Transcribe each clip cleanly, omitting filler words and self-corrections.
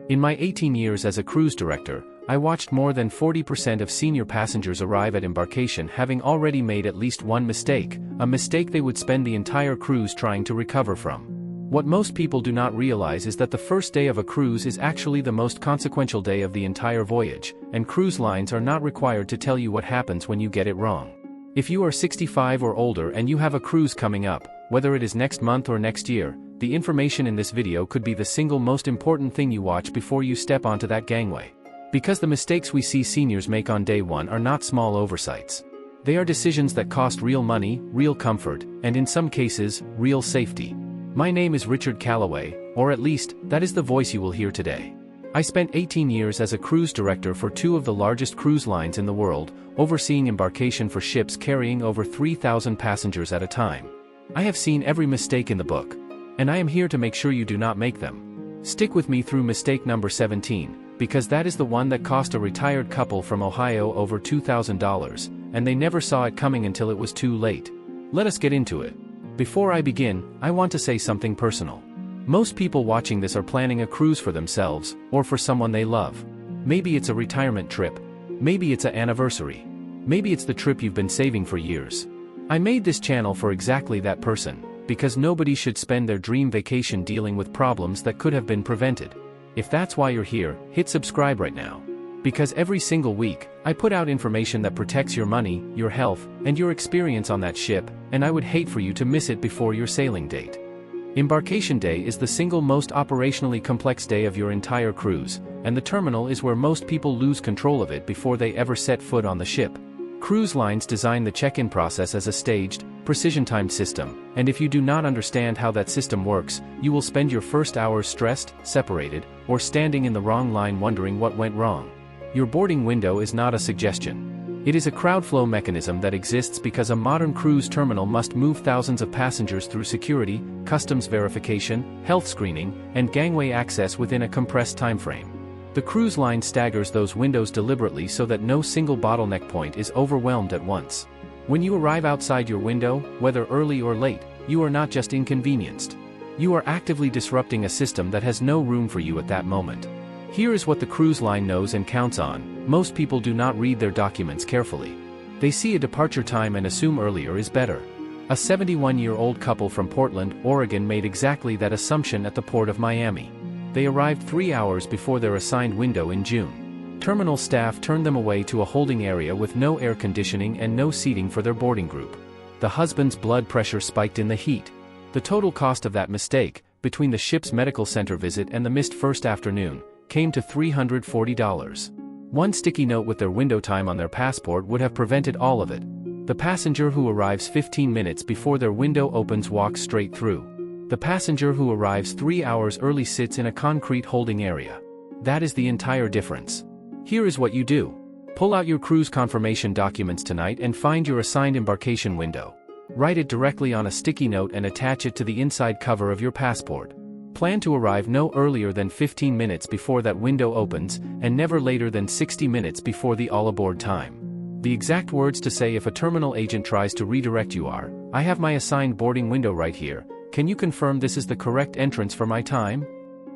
In my 18 years as a cruise director, I watched more than 40% of senior passengers arrive at embarkation having already made at least one mistake, a mistake they would spend the entire cruise trying to recover from. What most people do not realize is that the first day of a cruise is actually the most consequential day of the entire voyage, and cruise lines are not required to tell you what happens when you get it wrong. If you are 65 or older and you have a cruise coming up, whether it is next month or next year, the information in this video could be the single most important thing you watch before you step onto that gangway. Because the mistakes we see seniors make on day one are not small oversights. They are decisions that cost real money, real comfort, and in some cases, real safety. My name is Richard Calloway, or at least, that is the voice you will hear today. I spent 18 years as a cruise director for two of the largest cruise lines in the world, overseeing embarkation for ships carrying over 3,000 passengers at a time. I have seen every mistake in the book. And I am here to make sure you do not make them. Stick with me through mistake number 17, because that is the one that cost a retired couple from Ohio over $2,000, and they never saw it coming until it was too late. Let us get into it. Before I begin, I want to say something personal. Most people watching this are planning a cruise for themselves, or for someone they love. Maybe it's a retirement trip. Maybe it's an anniversary. Maybe it's the trip you've been saving for years. I made this channel for exactly that person, because nobody should spend their dream vacation dealing with problems that could have been prevented. If that's why you're here, hit subscribe right now. Because every single week, I put out information that protects your money, your health, and your experience on that ship, and I would hate for you to miss it before your sailing date. Embarkation day is the single most operationally complex day of your entire cruise, and the terminal is where most people lose control of it before they ever set foot on the ship. Cruise lines design the check-in process as a staged, precision-timed system, and if you do not understand how that system works, you will spend your first hours stressed, separated, or standing in the wrong line wondering what went wrong. Your boarding window is not a suggestion. It is a crowd flow mechanism that exists because a modern cruise terminal must move thousands of passengers through security, customs verification, health screening, and gangway access within a compressed timeframe. The cruise line staggers those windows deliberately so that no single bottleneck point is overwhelmed at once. When you arrive outside your window, whether early or late, you are not just inconvenienced. You are actively disrupting a system that has no room for you at that moment. Here is what the cruise line knows and counts on. Most people do not read their documents carefully. They see a departure time and assume earlier is better. A 71-year-old couple from Portland, Oregon made exactly that assumption at the port of Miami. They arrived 3 hours before their assigned window in June. Terminal staff turned them away to a holding area with no air conditioning and no seating for their boarding group. The husband's blood pressure spiked in the heat. The total cost of that mistake, between the ship's medical center visit and the missed first afternoon, came to $340. One sticky note with their window time on their passport would have prevented all of it. The passenger who arrives 15 minutes before their window opens walks straight through. The passenger who arrives 3 hours early sits in a concrete holding area. That is the entire difference. Here is what you do. Pull out your cruise confirmation documents tonight and find your assigned embarkation window. Write it directly on a sticky note and attach it to the inside cover of your passport. Plan to arrive no earlier than 15 minutes before that window opens, and never later than 60 minutes before the all-aboard time. The exact words to say if a terminal agent tries to redirect you are, "I have my assigned boarding window right here. Can you confirm this is the correct entrance for my time?"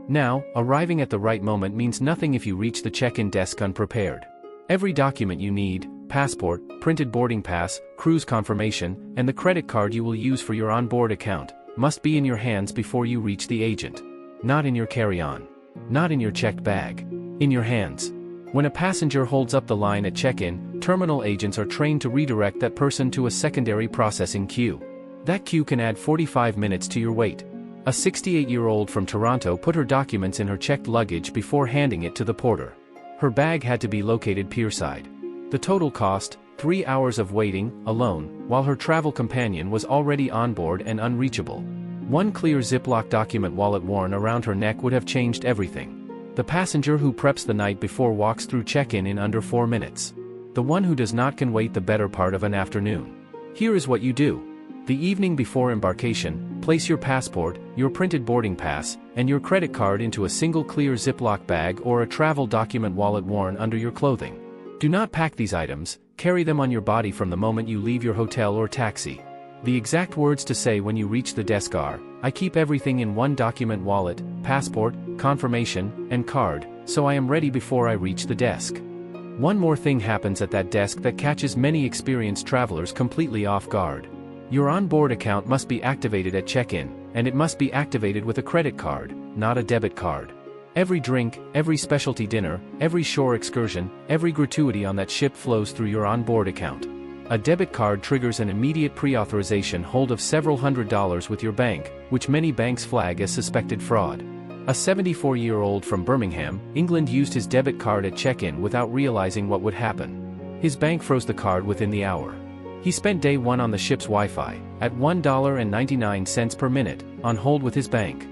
Now, arriving at the right moment means nothing if you reach the check-in desk unprepared. Every document you need, passport, printed boarding pass, cruise confirmation, and the credit card you will use for your onboard account, must be in your hands before you reach the agent. Not in your carry-on. Not in your checked bag. In your hands. When a passenger holds up the line at check-in, terminal agents are trained to redirect that person to a secondary processing queue. That queue can add 45 minutes to your wait. A 68-year-old from Toronto put her documents in her checked luggage before handing it to the porter. Her bag had to be located pierside. The total cost, 3 hours of waiting, alone, while her travel companion was already on board and unreachable. One clear Ziploc document wallet worn around her neck would have changed everything. The passenger who preps the night before walks through check-in in under 4 minutes. The one who does not can wait the better part of an afternoon. Here is what you do. The evening before embarkation, place your passport, your printed boarding pass, and your credit card into a single clear Ziploc bag or a travel document wallet worn under your clothing. Do not pack these items, carry them on your body from the moment you leave your hotel or taxi. The exact words to say when you reach the desk are, I keep everything in one document: wallet, passport, confirmation, and card, so I am ready before I reach the desk. One more thing happens at that desk that catches many experienced travelers completely off guard. Your onboard account must be activated at check-in, and it must be activated with a credit card, not a debit card. Every drink, every specialty dinner, every shore excursion, every gratuity on that ship flows through your onboard account. A debit card triggers an immediate pre-authorization hold of several $100s with your bank, which many banks flag as suspected fraud. A 74-year-old from Birmingham, England used his debit card at check-in without realizing what would happen. His bank froze the card within the hour. He spent day one on the ship's Wi-Fi, at $1.99 per minute, on hold with his bank.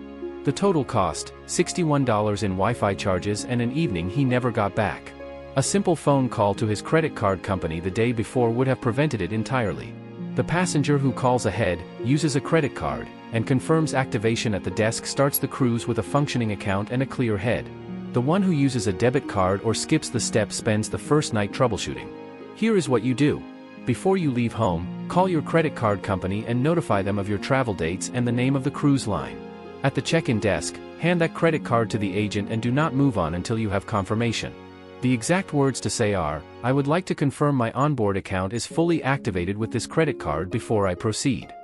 The total cost, $61 in Wi-Fi charges and an evening he never got back. A simple phone call to his credit card company the day before would have prevented it entirely. The passenger who calls ahead, uses a credit card, and confirms activation at the desk starts the cruise with a functioning account and a clear head. The one who uses a debit card or skips the step spends the first night troubleshooting. Here is what you do. Before you leave home, call your credit card company and notify them of your travel dates and the name of the cruise line. At the check-in desk, hand that credit card to the agent and do not move on until you have confirmation. The exact words to say are, "I would like to confirm my onboard account is fully activated with this credit card before I proceed."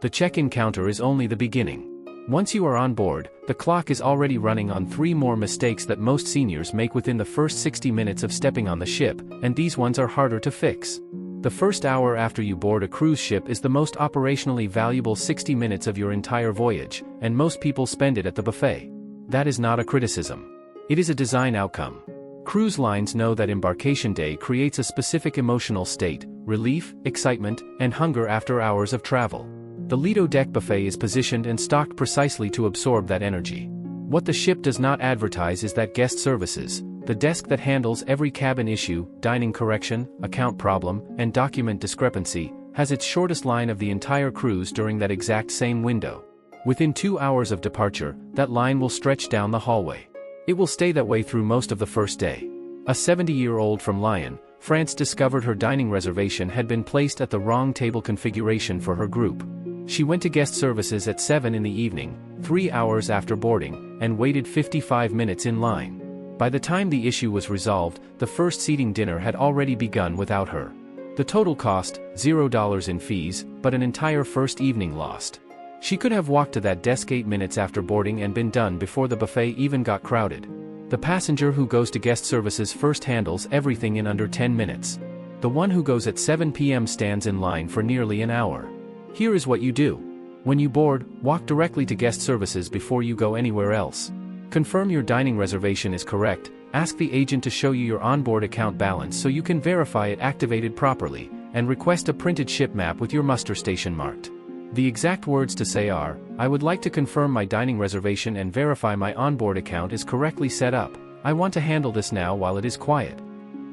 The check-in counter is only the beginning. Once you are on board, the clock is already running on 3 more mistakes that most seniors make within the first 60 minutes of stepping on the ship, and these ones are harder to fix. The first hour after you board a cruise ship is the most operationally valuable 60 minutes of your entire voyage, and most people spend it at the buffet. That is not a criticism. It is a design outcome. Cruise lines know that embarkation day creates a specific emotional state: relief, excitement, and hunger after hours of travel. The Lido Deck buffet is positioned and stocked precisely to absorb that energy. What the ship does not advertise is that guest services, the desk that handles every cabin issue, dining correction, account problem, and document discrepancy, has its shortest line of the entire cruise during that exact same window. Within 2 hours of departure, that line will stretch down the hallway. It will stay that way through most of the first day. A 70-year-old from Lyon, France discovered her dining reservation had been placed at the wrong table configuration for her group. She went to guest services at 7 in the evening, 3 hours after boarding, and waited 55 minutes in line. By the time the issue was resolved, the first seating dinner had already begun without her. The total cost, $0 in fees, but an entire first evening lost. She could have walked to that desk 8 minutes after boarding and been done before the buffet even got crowded. The passenger who goes to guest services first handles everything in under 10 minutes. The one who goes at 7 p.m. stands in line for nearly an hour. Here is what you do. When you board, walk directly to guest services before you go anywhere else. Confirm your dining reservation is correct, ask the agent to show you your onboard account balance so you can verify it activated properly, and request a printed ship map with your muster station marked. The exact words to say are, "I would like to confirm my dining reservation and verify my onboard account is correctly set up. I want to handle this now while it is quiet."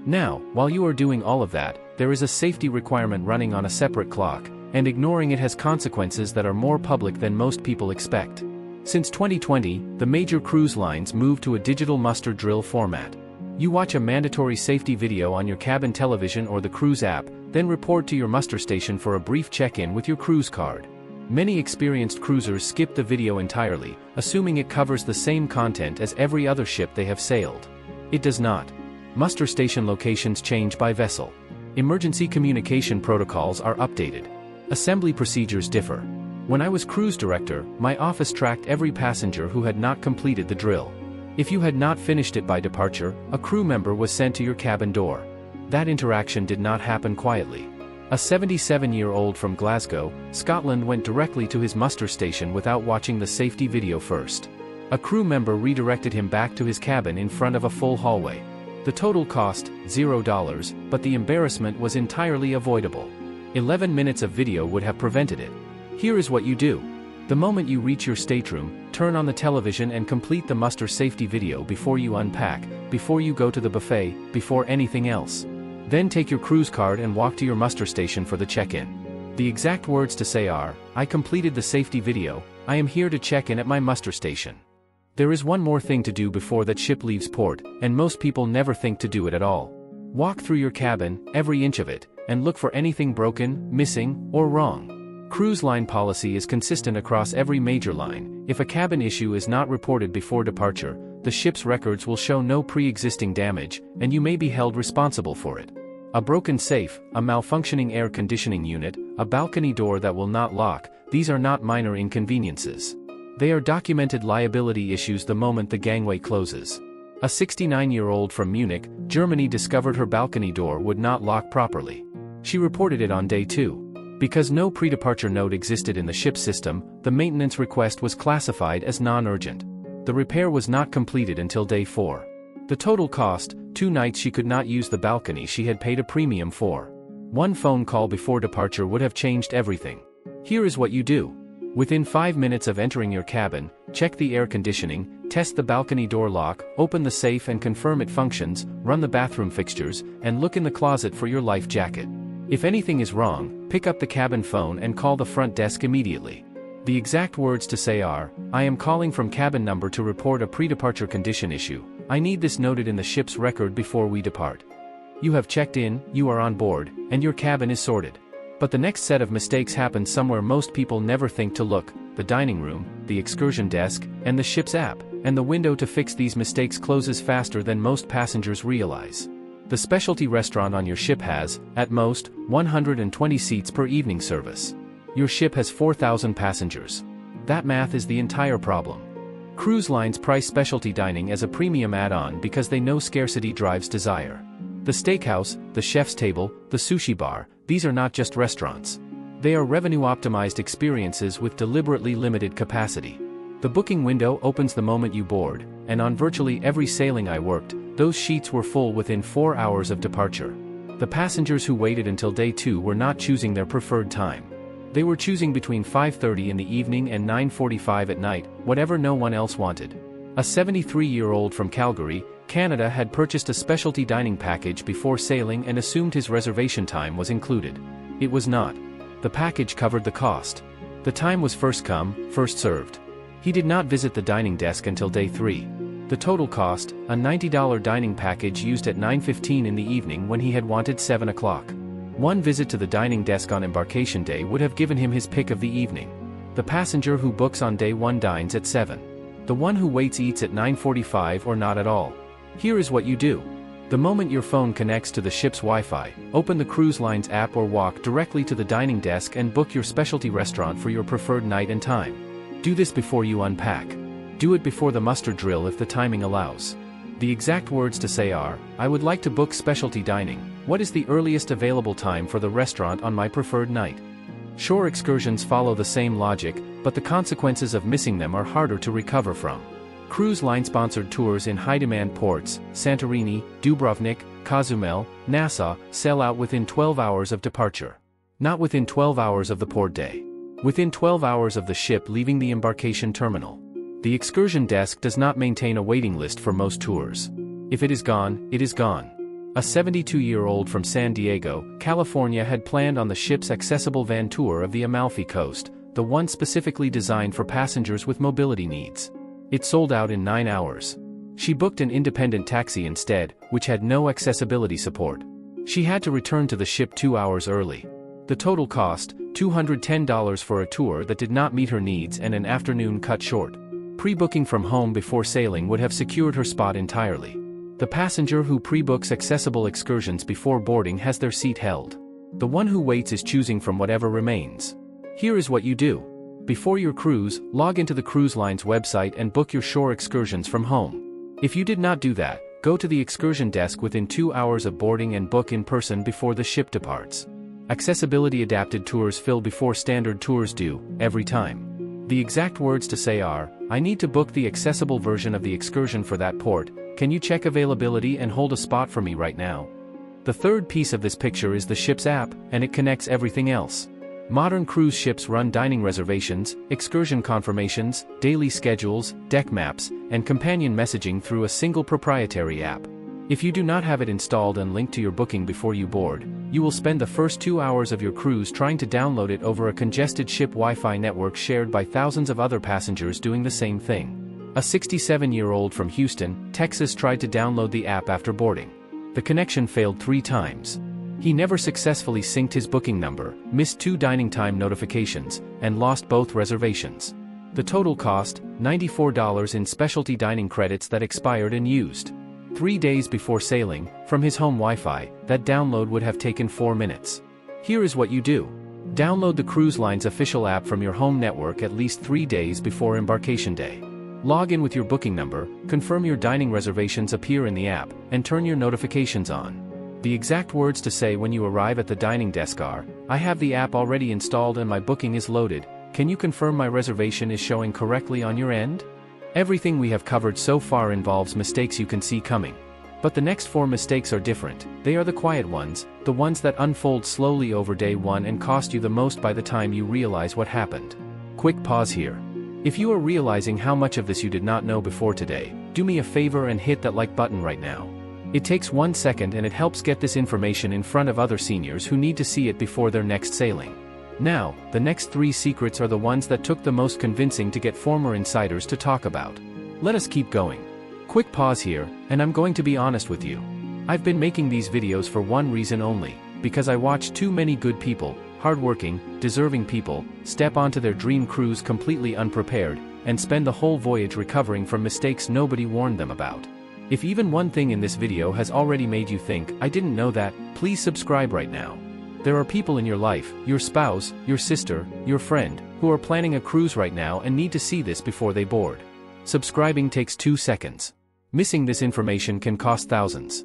Now, while you are doing all of that, there is a safety requirement running on a separate clock, and ignoring it has consequences that are more public than most people expect. Since 2020, the major cruise lines moved to a digital muster drill format. You watch a mandatory safety video on your cabin television or the cruise app, then report to your muster station for a brief check-in with your cruise card. Many experienced cruisers skip the video entirely, assuming it covers the same content as every other ship they have sailed. It does not. Muster station locations change by vessel. Emergency communication protocols are updated. Assembly procedures differ. When I was cruise director, my office tracked every passenger who had not completed the drill. If you had not finished it by departure, a crew member was sent to your cabin door. That interaction did not happen quietly. A 77-year-old from Glasgow, Scotland went directly to his muster station without watching the safety video first. A crew member redirected him back to his cabin in front of a full hallway. The total cost, $0, but the embarrassment was entirely avoidable. 11 minutes of video would have prevented it. Here is what you do. The moment you reach your stateroom, turn on the television and complete the muster safety video before you unpack, before you go to the buffet, before anything else. Then take your cruise card and walk to your muster station for the check-in. The exact words to say are, "I completed the safety video, I am here to check in at my muster station." There is one more thing to do before that ship leaves port, and most people never think to do it at all. Walk through your cabin, every inch of it, and look for anything broken, missing, or wrong. Cruise line policy is consistent across every major line. If a cabin issue is not reported before departure, the ship's records will show no pre-existing damage, and you may be held responsible for it. A broken safe, a malfunctioning air conditioning unit, a balcony door that will not lock, these are not minor inconveniences. They are documented liability issues the moment the gangway closes. A 69-year-old from Munich, Germany discovered her balcony door would not lock properly. She reported it on day 2. Because no pre-departure note existed in the ship's system, the maintenance request was classified as non-urgent. The repair was not completed until day 4. The total cost, 2 nights she could not use the balcony she had paid a premium for. One phone call before departure would have changed everything. Here is what you do. Within 5 minutes of entering your cabin, check the air conditioning, test the balcony door lock, open the safe and confirm it functions, run the bathroom fixtures, and look in the closet for your life jacket. If anything is wrong, pick up the cabin phone and call the front desk immediately. The exact words to say are, "I am calling from cabin number to report a pre-departure condition issue. I need this noted in the ship's record before we depart." You have checked in, you are on board, and your cabin is sorted. But the next set of mistakes happens somewhere most people never think to look: the dining room, the excursion desk, and the ship's app, and the window to fix these mistakes closes faster than most passengers realize. The specialty restaurant on your ship has, at most, 120 seats per evening service. Your ship has 4,000 passengers. That math is the entire problem. Cruise lines price specialty dining as a premium add-on because they know scarcity drives desire. The steakhouse, the chef's table, the sushi bar, these are not just restaurants. They are revenue-optimized experiences with deliberately limited capacity. The booking window opens the moment you board, and on virtually every sailing I worked, those sheets were full within 4 hours of departure. The passengers who waited until day 2 were not choosing their preferred time. They were choosing between 5:30 in the evening and 9:45 at night, whatever no one else wanted. A 73-year-old from Calgary, Canada had purchased a specialty dining package before sailing and assumed his reservation time was included. It was not. The package covered the cost. The time was first come, first served. He did not visit the dining desk until day 3. The total cost, a $90 dining package used at 9:15 in the evening when he had wanted 7 o'clock. One visit to the dining desk on embarkation day would have given him his pick of the evening. The passenger who books on day 1 dines at 7. The one who waits eats at 9:45 or not at all. Here is what you do. The moment your phone connects to the ship's Wi-Fi, open the cruise line's app or walk directly to the dining desk and book your specialty restaurant for your preferred night and time. Do this before you unpack. Do it before the muster drill if the timing allows. The exact words to say are, "I would like to book specialty dining. What is the earliest available time for the restaurant on my preferred night?" Shore excursions follow the same logic, but the consequences of missing them are harder to recover from. Cruise line-sponsored tours in high-demand ports, Santorini, Dubrovnik, Cozumel, Nassau, sell out within 12 hours of departure. Not within 12 hours of the port day. Within 12 hours of the ship leaving the embarkation terminal. The excursion desk does not maintain a waiting list for most tours. If it is gone, it is gone. A 72-year-old from San Diego, California had planned on the ship's accessible van tour of the Amalfi Coast, the one specifically designed for passengers with mobility needs. It sold out in 9 hours. She booked an independent taxi instead, which had no accessibility support. She had to return to the ship 2 hours early. The total cost, $210 for a tour that did not meet her needs and an afternoon cut short. Pre-booking from home before sailing would have secured her spot entirely. The passenger who pre-books accessible excursions before boarding has their seat held. The one who waits is choosing from whatever remains. Here is what you do. Before your cruise, log into the cruise line's website and book your shore excursions from home. If you did not do that, go to the excursion desk within 2 hours of boarding and book in person before the ship departs. Accessibility adapted tours fill before standard tours do, every time. The exact words to say are, "I need to book the accessible version of the excursion for that port, can you check availability and hold a spot for me right now?" The third piece of this picture is the ship's app, and it connects everything else. Modern cruise ships run dining reservations, excursion confirmations, daily schedules, deck maps, and companion messaging through a single proprietary app. If you do not have it installed and linked to your booking before you board, you will spend the first 2 hours of your cruise trying to download it over a congested ship Wi-Fi network shared by thousands of other passengers doing the same thing. A 67-year-old from Houston, Texas tried to download the app after boarding. The connection failed 3 times. He never successfully synced his booking number, missed 2 dining time notifications, and lost both reservations. The total cost, $94 in specialty dining credits that expired and used. 3 days before sailing, from his home Wi-Fi, that download would have taken 4 minutes. Here is what you do. Download the cruise line's official app from your home network at least 3 days before embarkation day. Log in with your booking number, confirm your dining reservations appear in the app, and turn your notifications on. The exact words to say when you arrive at the dining desk are, "I have the app already installed and my booking is loaded. Can you confirm my reservation is showing correctly on your end?" Everything we have covered so far involves mistakes you can see coming. But the next 4 mistakes are different. They are the quiet ones, the ones that unfold slowly over day 1 and cost you the most by the time you realize what happened. Quick pause here. If you are realizing how much of this you did not know before today, do me a favor and hit that like button right now. It takes 1 second and it helps get this information in front of other seniors who need to see it before their next sailing. Now, the next 3 secrets are the ones that took the most convincing to get former insiders to talk about. Let us keep going. Quick pause here, and I'm going to be honest with you. I've been making these videos for one reason only, because I watched too many good people, hardworking, deserving people, step onto their dream cruise completely unprepared, and spend the whole voyage recovering from mistakes nobody warned them about. If even one thing in this video has already made you think, "I didn't know that," please subscribe right now. There are people in your life, your spouse, your sister, your friend, who are planning a cruise right now and need to see this before they board. Subscribing takes 2 seconds. Missing this information can cost thousands.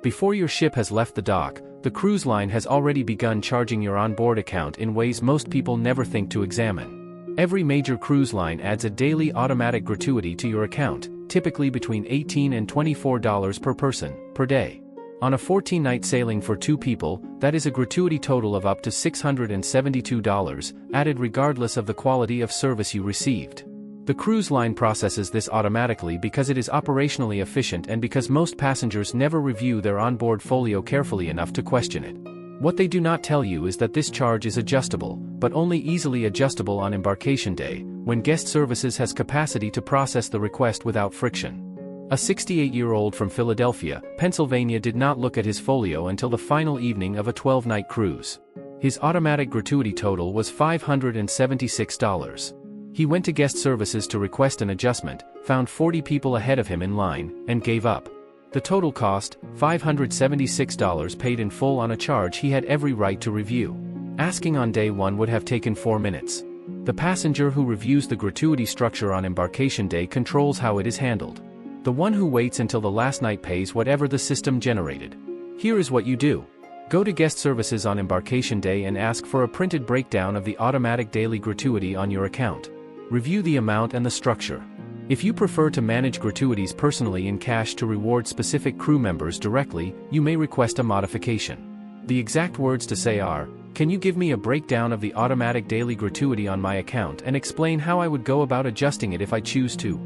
Before your ship has left the dock, the cruise line has already begun charging your onboard account in ways most people never think to examine. Every major cruise line adds a daily automatic gratuity to your account, typically between $18 and $24 per person, per day. On a 14-night sailing for 2 people, that is a gratuity total of up to $672, added regardless of the quality of service you received. The cruise line processes this automatically because it is operationally efficient and because most passengers never review their onboard folio carefully enough to question it. What they do not tell you is that this charge is adjustable, but only easily adjustable on embarkation day, when guest services has capacity to process the request without friction. A 68-year-old from Philadelphia, Pennsylvania did not look at his folio until the final evening of a 12-night cruise. His automatic gratuity total was $576. He went to guest services to request an adjustment, found 40 people ahead of him in line, and gave up. The total cost, $576 paid in full on a charge he had every right to review. Asking on day 1 would have taken 4 minutes. The passenger who reviews the gratuity structure on embarkation day controls how it is handled. The one who waits until the last night pays whatever the system generated. Here is what you do. Go to guest services on embarkation day and ask for a printed breakdown of the automatic daily gratuity on your account. Review the amount and the structure. If you prefer to manage gratuities personally in cash to reward specific crew members directly, you may request a modification. The exact words to say are, "Can you give me a breakdown of the automatic daily gratuity on my account and explain how I would go about adjusting it if I choose to?"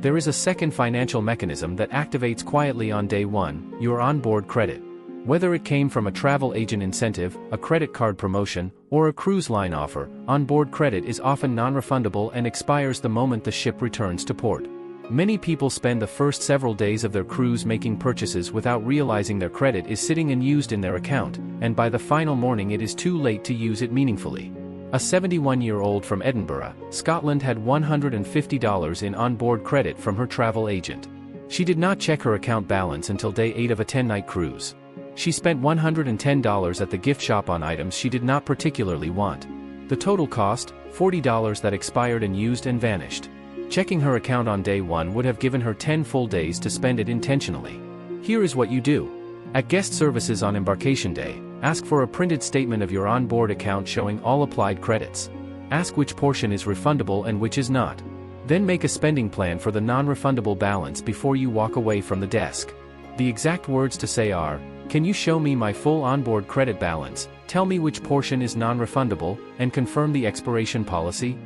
There is a second financial mechanism that activates quietly on day 1, your onboard credit. Whether it came from a travel agent incentive, a credit card promotion, or a cruise line offer, onboard credit is often non-refundable and expires the moment the ship returns to port. Many people spend the first several days of their cruise making purchases without realizing their credit is sitting unused in their account, and by the final morning it is too late to use it meaningfully. A 71-year-old from Edinburgh, Scotland had $150 in onboard credit from her travel agent. She did not check her account balance until day 8 of a 10-night cruise. She spent $110 at the gift shop on items she did not particularly want. The total cost, $40 that expired and used and vanished. Checking her account on day 1 would have given her 10 full days to spend it intentionally. Here is what you do. At guest services on embarkation day, ask for a printed statement of your onboard account showing all applied credits. Ask which portion is refundable and which is not. Then make a spending plan for the non-refundable balance before you walk away from the desk. The exact words to say are, "Can you show me my full onboard credit balance, tell me which portion is non-refundable, and confirm the expiration policy?"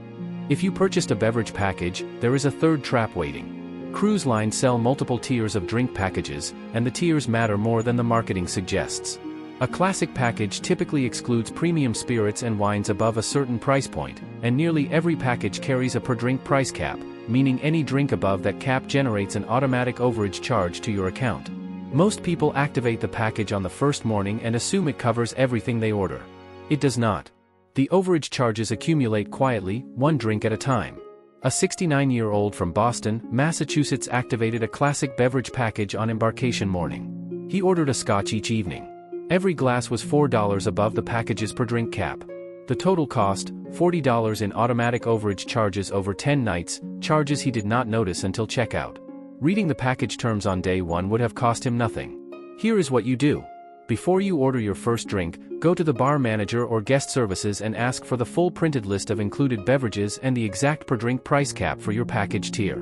If you purchased a beverage package, there is a third trap waiting. Cruise lines sell multiple tiers of drink packages, and the tiers matter more than the marketing suggests. A classic package typically excludes premium spirits and wines above a certain price point, and nearly every package carries a per-drink price cap, meaning any drink above that cap generates an automatic overage charge to your account. Most people activate the package on the first morning and assume it covers everything they order. It does not. The overage charges accumulate quietly, one drink at a time. A 69-year-old from Boston, Massachusetts activated a classic beverage package on embarkation morning. He ordered a scotch each evening. Every glass was $4 above the package's per drink cap. The total cost, $40 in automatic overage charges over 10 nights, charges he did not notice until checkout. Reading the package terms on day one would have cost him nothing. Here is what you do. Before you order your first drink, go to the bar manager or guest services and ask for the full printed list of included beverages and the exact per drink price cap for your package tier.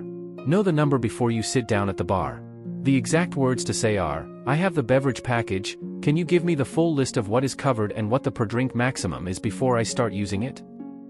Know the number before you sit down at the bar. The exact words to say are, "I have the beverage package, can you give me the full list of what is covered and what the per drink maximum is before I start using it?"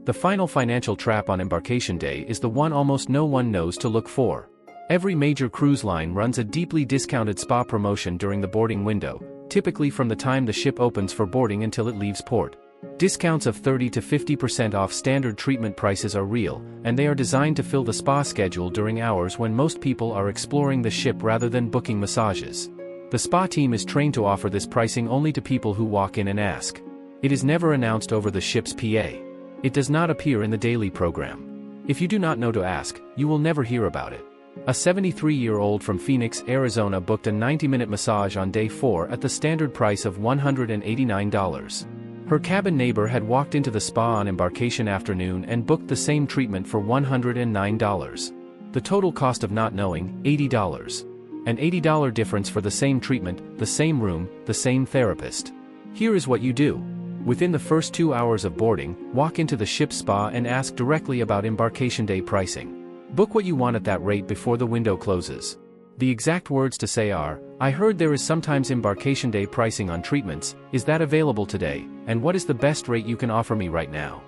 The final financial trap on embarkation day is the one almost no one knows to look for. Every major cruise line runs a deeply discounted spa promotion during the boarding window, typically from the time the ship opens for boarding until it leaves port. Discounts of 30 to 50% off standard treatment prices are real, and they are designed to fill the spa schedule during hours when most people are exploring the ship rather than booking massages. The spa team is trained to offer this pricing only to people who walk in and ask. It is never announced over the ship's PA. It does not appear in the daily program. If you do not know to ask, you will never hear about it. A 73-year-old from Phoenix, Arizona booked a 90-minute massage on day 4 at the standard price of $189. Her cabin neighbor had walked into the spa on embarkation afternoon and booked the same treatment for $109. The total cost of not knowing, $80. An $80 difference for the same treatment, the same room, the same therapist. Here is what you do. Within the first 2 hours of boarding, walk into the ship's spa and ask directly about embarkation day pricing. Book what you want at that rate before the window closes. The exact words to say are, "I heard there is sometimes embarkation day pricing on treatments, is that available today, and what is the best rate you can offer me right now?"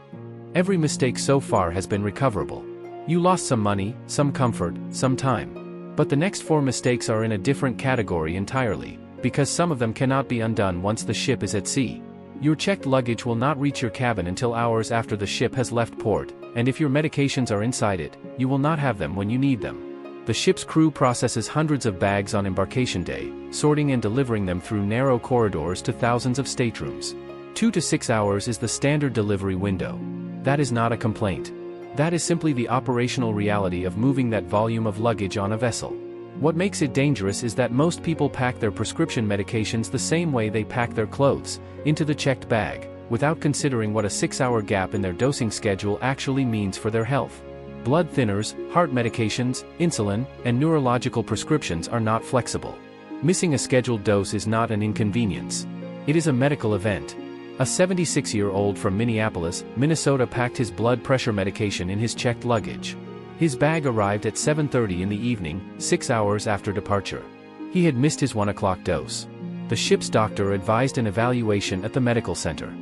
Every mistake so far has been recoverable. You lost some money, some comfort, some time. But the next 4 mistakes are in a different category entirely, because some of them cannot be undone once the ship is at sea. Your checked luggage will not reach your cabin until hours after the ship has left port, and if your medications are inside it, you will not have them when you need them. The ship's crew processes hundreds of bags on embarkation day, sorting and delivering them through narrow corridors to thousands of staterooms. 2 to 6 hours is the standard delivery window. That is not a complaint. That is simply the operational reality of moving that volume of luggage on a vessel. What makes it dangerous is that most people pack their prescription medications the same way they pack their clothes, into the checked bag, without considering what a 6-hour gap in their dosing schedule actually means for their health. Blood thinners, heart medications, insulin, and neurological prescriptions are not flexible. Missing a scheduled dose is not an inconvenience. It is a medical event. A 76-year-old from Minneapolis, Minnesota packed his blood pressure medication in his checked luggage. His bag arrived at 7:30 in the evening, 6 hours after departure. He had missed his 1 o'clock dose. The ship's doctor advised an evaluation at the medical center.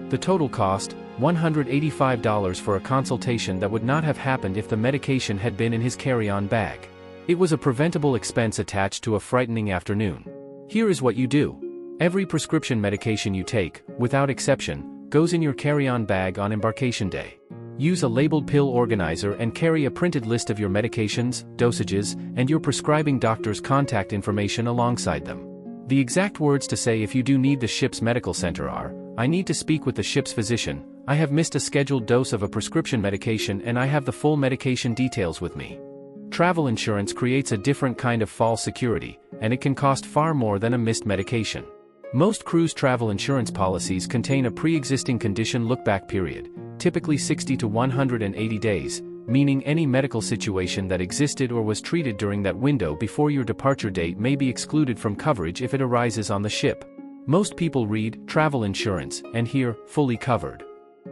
The total cost, $185 for a consultation that would not have happened if the medication had been in his carry-on bag. It was a preventable expense attached to a frightening afternoon. Here is what you do. Every prescription medication you take, without exception, goes in your carry-on bag on embarkation day. Use a labeled pill organizer and carry a printed list of your medications, dosages, and your prescribing doctor's contact information alongside them. The exact words to say if you do need the ship's medical center are, "I need to speak with the ship's physician, I have missed a scheduled dose of a prescription medication and I have the full medication details with me." Travel insurance creates a different kind of false security, and it can cost far more than a missed medication. Most cruise travel insurance policies contain a pre-existing condition look-back period, typically 60 to 180 days, meaning any medical situation that existed or was treated during that window before your departure date may be excluded from coverage if it arises on the ship. Most people read travel insurance and hear fully covered.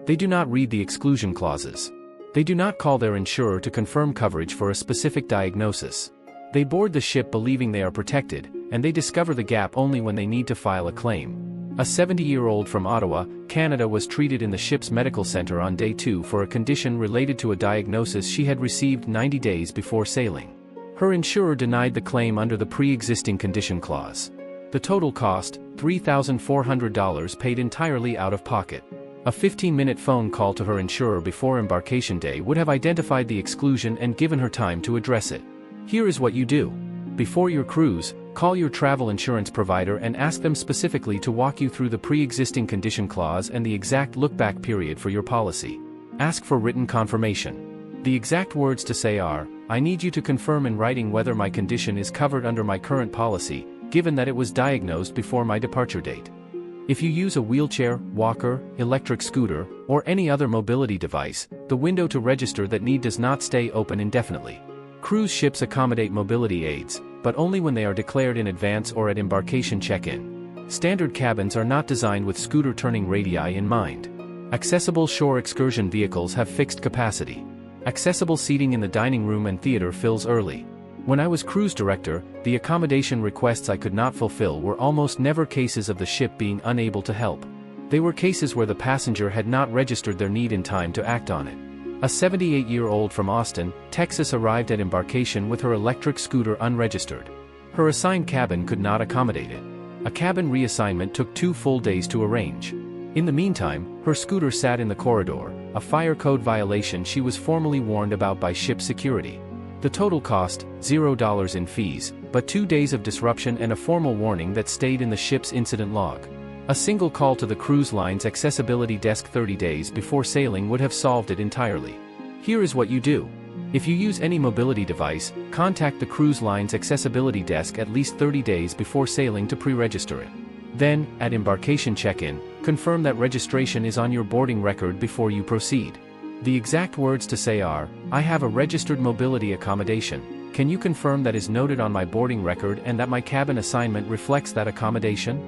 They do not read the exclusion clauses. They do not call their insurer to confirm coverage for a specific diagnosis. They board the ship believing they are protected, and they discover the gap only when they need to file a claim. A 70-year-old from Ottawa, Canada was treated in the ship's medical center on day 2 for a condition related to a diagnosis she had received 90 days before sailing. Her insurer denied the claim under the pre-existing condition clause. The total cost, $3,400 paid entirely out of pocket. A 15-minute phone call to her insurer before embarkation day would have identified the exclusion and given her time to address it. Here is what you do. Before your cruise, Call your travel insurance provider and ask them specifically to walk you through the pre-existing condition clause and the exact look-back period for your policy. Ask for written confirmation. The exact words to say are, "I need you to confirm in writing whether my condition is covered under my current policy, given that it was diagnosed before my departure date." If you use a wheelchair, walker, electric scooter, or any other mobility device, the window to register that need does not stay open indefinitely. Cruise ships accommodate mobility aids, but only when they are declared in advance or at embarkation check-in. Standard cabins are not designed with scooter turning radii in mind. Accessible shore excursion vehicles have fixed capacity. Accessible seating in the dining room and theater fills early. When I was cruise director, the accommodation requests I could not fulfill were almost never cases of the ship being unable to help. They were cases where the passenger had not registered their need in time to act on it. A 78-year-old from Austin, Texas arrived at embarkation with her electric scooter unregistered. Her assigned cabin could not accommodate it. A cabin reassignment took 2 full days to arrange. In the meantime, her scooter sat in the corridor, a fire code violation she was formally warned about by ship security. The total cost, $0 in fees, but 2 days of disruption and a formal warning that stayed in the ship's incident log. A single call to the cruise line's accessibility desk 30 days before sailing would have solved it entirely. Here is what you do. If you use any mobility device, contact the cruise line's accessibility desk at least 30 days before sailing to pre-register it. Then, at embarkation check-in, confirm that registration is on your boarding record before you proceed. The exact words to say are, "I have a registered mobility accommodation. Can you confirm that is noted on my boarding record and that my cabin assignment reflects that accommodation?"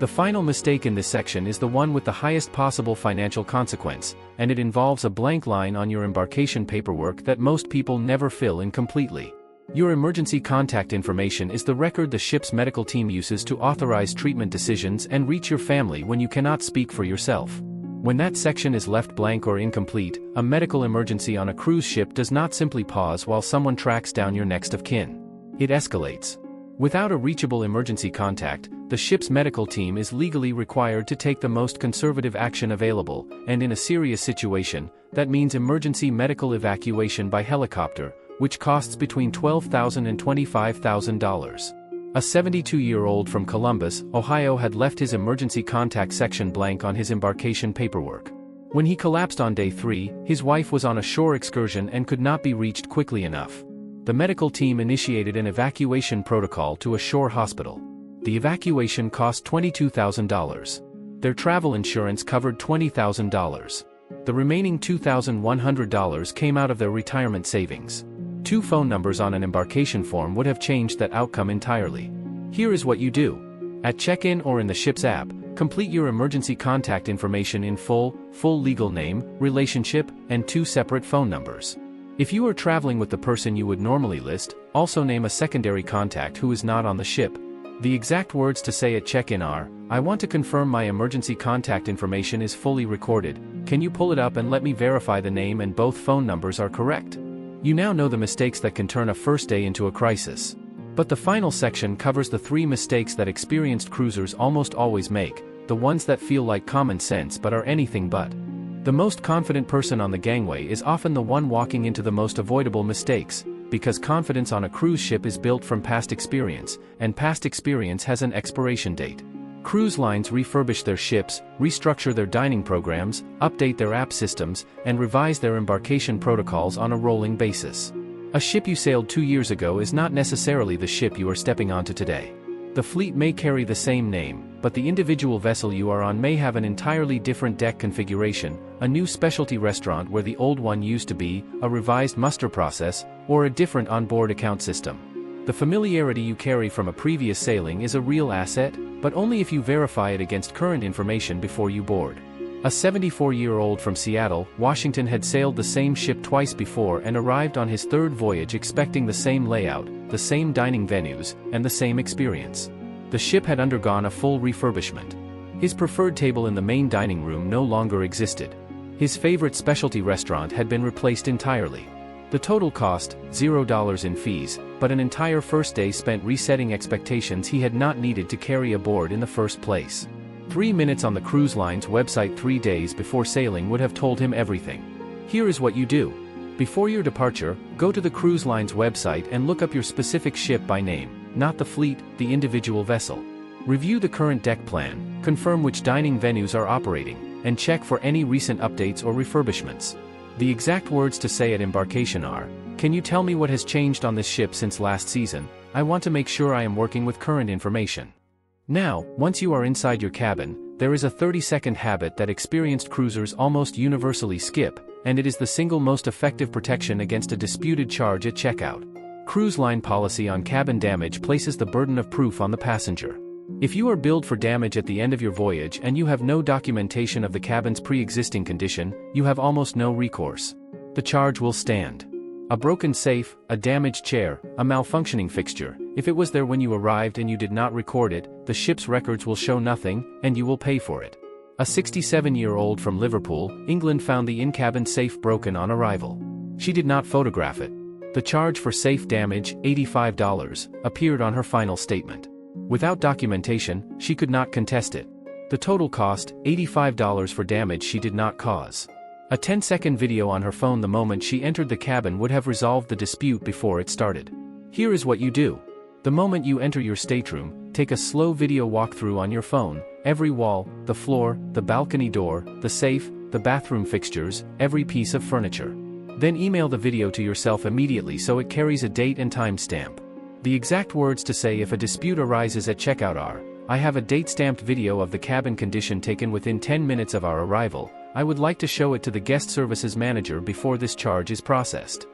The final mistake in this section is the one with the highest possible financial consequence, and it involves a blank line on your embarkation paperwork that most people never fill in completely. Your emergency contact information is the record the ship's medical team uses to authorize treatment decisions and reach your family when you cannot speak for yourself. When that section is left blank or incomplete, a medical emergency on a cruise ship does not simply pause while someone tracks down your next of kin. It escalates. Without a reachable emergency contact, the ship's medical team is legally required to take the most conservative action available, and in a serious situation, that means emergency medical evacuation by helicopter, which costs between $12,000 and $25,000. A 72-year-old from Columbus, Ohio had left his emergency contact section blank on his embarkation paperwork. When he collapsed on day 3, his wife was on a shore excursion and could not be reached quickly enough. The medical team initiated an evacuation protocol to a shore hospital. The evacuation cost $22,000. Their travel insurance covered $20,000. The remaining $2,100 came out of their retirement savings. 2 phone numbers on an embarkation form would have changed that outcome entirely. Here is what you do. At check-in or in the ship's app, complete your emergency contact information in full legal name, relationship, and 2 separate phone numbers. If you are traveling with the person you would normally list, also name a secondary contact who is not on the ship. The exact words to say at check-in are, "I want to confirm my emergency contact information is fully recorded. Can you pull it up and let me verify the name and both phone numbers are correct?" You now know the mistakes that can turn a first day into a crisis. But the final section covers the 3 mistakes that experienced cruisers almost always make, the ones that feel like common sense but are anything but. The most confident person on the gangway is often the one walking into the most avoidable mistakes, because confidence on a cruise ship is built from past experience, and past experience has an expiration date. Cruise lines refurbish their ships, restructure their dining programs, update their app systems, and revise their embarkation protocols on a rolling basis. A ship you sailed 2 years ago is not necessarily the ship you are stepping onto today. The fleet may carry the same name, but the individual vessel you are on may have an entirely different deck configuration, a new specialty restaurant where the old one used to be, a revised muster process, or a different onboard account system. The familiarity you carry from a previous sailing is a real asset, but only if you verify it against current information before you board. A 74-year-old from Seattle, Washington had sailed the same ship twice before and arrived on his 3rd voyage expecting the same layout, the same dining venues, and the same experience. The ship had undergone a full refurbishment. His preferred table in the main dining room no longer existed. His favorite specialty restaurant had been replaced entirely. The total cost, $0 in fees, but an entire first day spent resetting expectations he had not needed to carry aboard in the first place. 3 minutes on the cruise line's website 3 days before sailing would have told him everything. Here is what you do. Before your departure, go to the cruise line's website and look up your specific ship by name. not the fleet, the individual vessel. Review the current deck plan, confirm which dining venues are operating, and check for any recent updates or refurbishments. The exact words to say at embarkation are, "Can you tell me what has changed on this ship since last season? I want to make sure I am working with current information." Now, once you are inside your cabin, there is a 30-second habit that experienced cruisers almost universally skip, and it is the single most effective protection against a disputed charge at checkout. Cruise line policy on cabin damage places the burden of proof on the passenger. If you are billed for damage at the end of your voyage and you have no documentation of the cabin's pre-existing condition, you have almost no recourse. The charge will stand. A broken safe, a damaged chair, a malfunctioning fixture, if it was there when you arrived and you did not record it, the ship's records will show nothing, and you will pay for it. A 67-year-old from Liverpool, England found the in-cabin safe broken on arrival. She did not photograph it. The charge for safe damage, $85, appeared on her final statement. Without documentation, she could not contest it. The total cost, $85 for damage she did not cause. A 10-second video on her phone the moment she entered the cabin would have resolved the dispute before it started. Here is what you do. The moment you enter your stateroom, take a slow video walkthrough on your phone, every wall, the floor, the balcony door, the safe, the bathroom fixtures, every piece of furniture. Then email the video to yourself immediately so it carries a date and time stamp. The exact words to say if a dispute arises at checkout are, "I have a date-stamped video of the cabin condition taken within 10 minutes of our arrival. I would like to show it to the guest services manager before this charge is processed."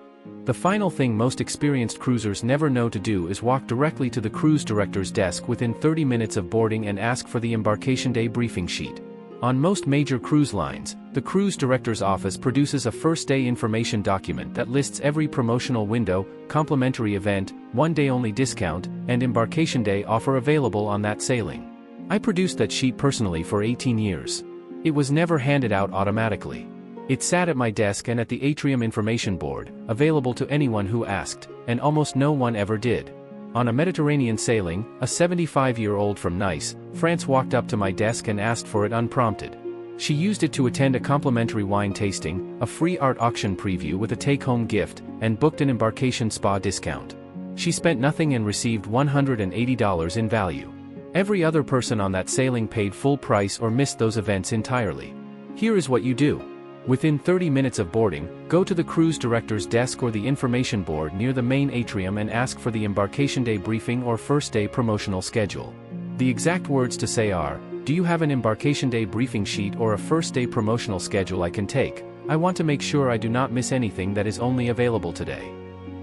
The final thing most experienced cruisers never know to do is walk directly to the cruise director's desk within 30 minutes of boarding and ask for the embarkation day briefing sheet. On most major cruise lines, the cruise director's office produces a first-day information document that lists every promotional window, complimentary event, one-day-only discount, and embarkation day offer available on that sailing. I produced that sheet personally for 18 years. It was never handed out automatically. It sat at my desk and at the atrium information board, available to anyone who asked, and almost no one ever did. On a Mediterranean sailing, a 75-year-old from Nice, France walked up to my desk and asked for it unprompted. She used it to attend a complimentary wine tasting, a free art auction preview with a take-home gift, and booked an embarkation spa discount. She spent nothing and received $180 in value. Every other person on that sailing paid full price or missed those events entirely. Here is what you do. Within 30 minutes of boarding, go to the cruise director's desk or the information board near the main atrium and ask for the embarkation day briefing or first day promotional schedule. The exact words to say are, "Do you have an embarkation day briefing sheet or a first day promotional schedule I can take? I want to make sure I do not miss anything that is only available today."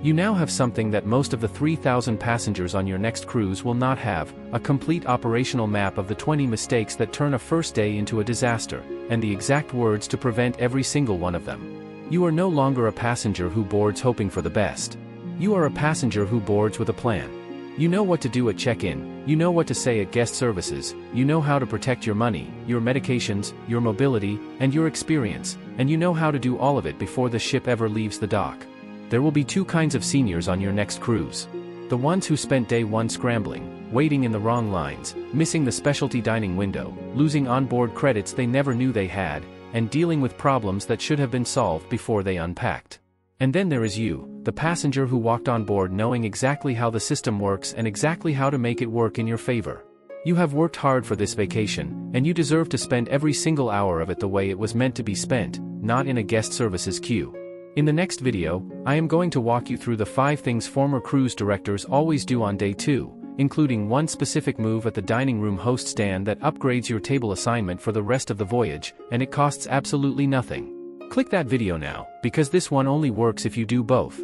You now have something that most of the 3,000 passengers on your next cruise will not have, a complete operational map of the 20 mistakes that turn a first day into a disaster, and the exact words to prevent every single one of them. You are no longer a passenger who boards hoping for the best. You are a passenger who boards with a plan. You know what to do at check-in, you know what to say at guest services, you know how to protect your money, your medications, your mobility, and your experience, and you know how to do all of it before the ship ever leaves the dock. There will be two kinds of seniors on your next cruise. The ones who spent day one scrambling, waiting in the wrong lines, missing the specialty dining window, losing onboard credits they never knew they had, and dealing with problems that should have been solved before they unpacked. And then there is you, the passenger who walked on board knowing exactly how the system works and exactly how to make it work in your favor. You have worked hard for this vacation, and you deserve to spend every single hour of it the way it was meant to be spent, not in a guest services queue. In the next video, I am going to walk you through the 5 things former cruise directors always do on day 2, including one specific move at the dining room host stand that upgrades your table assignment for the rest of the voyage, and it costs absolutely nothing. Click that video now, because this one only works if you do both.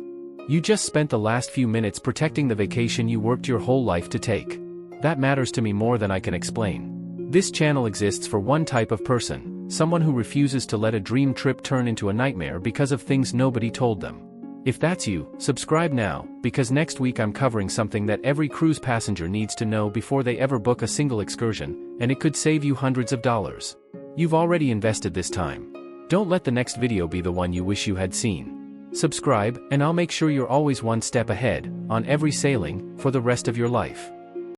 You just spent the last few minutes protecting the vacation you worked your whole life to take. That matters to me more than I can explain. This channel exists for one type of person. Someone who refuses to let a dream trip turn into a nightmare because of things nobody told them. If that's you, subscribe now, because next week I'm covering something that every cruise passenger needs to know before they ever book a single excursion, and it could save you hundreds of dollars. You've already invested this time. Don't let the next video be the one you wish you had seen. Subscribe, and I'll make sure you're always one step ahead, on every sailing, for the rest of your life.